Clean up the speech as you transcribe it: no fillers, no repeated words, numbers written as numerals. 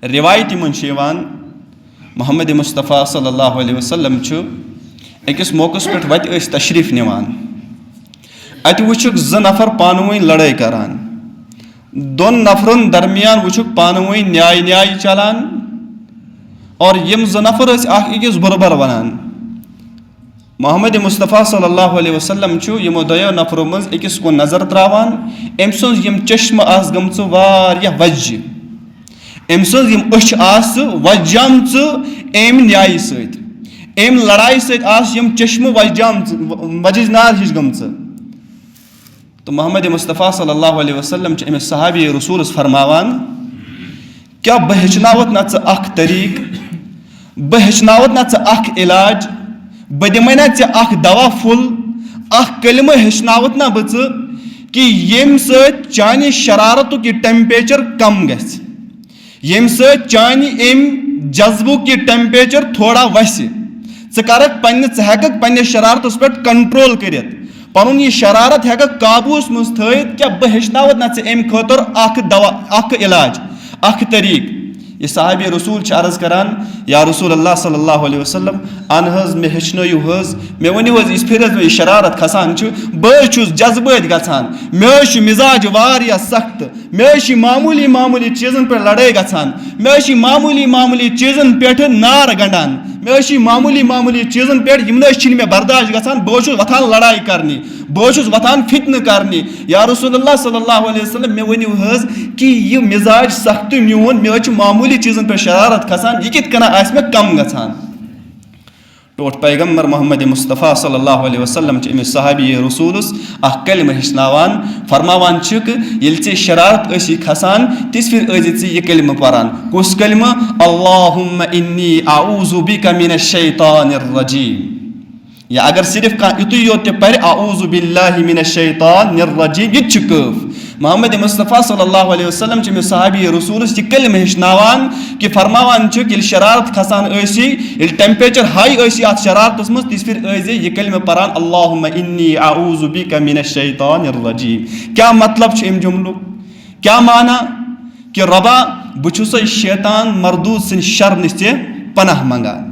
रिवायत मन मोहम्मद मुस्तफ़ा सल्लल्लाहु अलैहि वसल्लम अकिस मौक़स पे वत तशरीफ़ निवान अत वुचुक ज नफर पानवई लड़ाई करान दोन नफरन दरमियान वुचुक पानवई न्याय चलान और यम ज नफर अकिस बुरबर वनान मोहम्मद मुस्तफ़ा सल्लल्लाहु अलैहि वसल्लम यमो दयो नफरों मज अकिस को नजर त्रावान अम सज यम चश्म आस गमच वारिया वज्ज अम सज यम अछ आस वज्जामच अम न्याय सत अम लड़ाई सत आस यम चश्म वज्जाम वजनार हिश गमच तो मोहम्मद मुस्तफ़ा सल्लल्लाहु अलैहि वसल्लम अमिस सहाबी रसूल फरमावान क्या बह हेचनावत ना अख तरीक बह हेचनावत ना अख इलाज बह दिमे ना अख दवा फुल अख कलम हेचनावत ना बह कि यम चानि शरारतुक यह टेम्परेचर कम गस यम चानि अम जज्बुक यह टेम्परेचर थोड़ा वस करक पन्ने शरारतस पे कंट्रोल करित पनुन यह शरारत हेक काबूस मज थत क्या बह हेचनावत ना अम खतर अख दवा अख इलाज अख तरीक यह साहब रसूल अर्ज करान या रसूल अल्लाह सल्लल्लाहु अलैहि वसल्लम अन हज मे हेचनयु हज मे वनिव हज इस फिर मे शरारत खसान बह जज्बत गछान मे मिजाज वारिया सख्त मे मामूली चीज़न पे लड़ाई गछान मे मामूली चीज़न पे नार गंडान मे मामूली चीज़न पे मे बर्दाश्त गछान बह वथान लड़ाई करनी बह वथान फितन करनी या रसूलुल्लाह सल्लल्लाहु अलैहि वसल्लम मे वनिव हज कि यह मिजाज सख्त म्यून मे मामूली चीज़न पे शरारत खसान यह कित कना आस मे कम गछान टोट पैगम्बर मोहम्मद मुस्तफ़ा सल्लल्लाहु अलैहि वसल्लम अमिस सहाबी रसूलस अख कलम हेचनावान फरमावान ये शरारत ऐसी खसान तिस फिर यह कलम परान कुस कलम अल्लाहुम्मा इन्नी अऊज़ु बिका मिनश शैतानिर रजीम या अगर सिर्फ कह युत योत पर अऊज़ु बिल्लाहि मिनश शैतानिर रजीम यह कफ मोहम्मद मुस्तफ़ा सल्लल्लाहु अलैहि वसल्लम अमिस सहाबी रसूलस यह कलम हेचनावान कि फरमावान ये शरारत खसान ये टेम्परेचर हाई अत शरारतस मज तिस फिर यह कलम परान अल्लाहुम्मा इन्नी अऊज़ु बिका मिनश शैतानिर रजीम क्या मतलब अम जुमलुक क्या माना कि रबा बुछुस शैतान मरदूद सिंद शर निश पनाह मंगान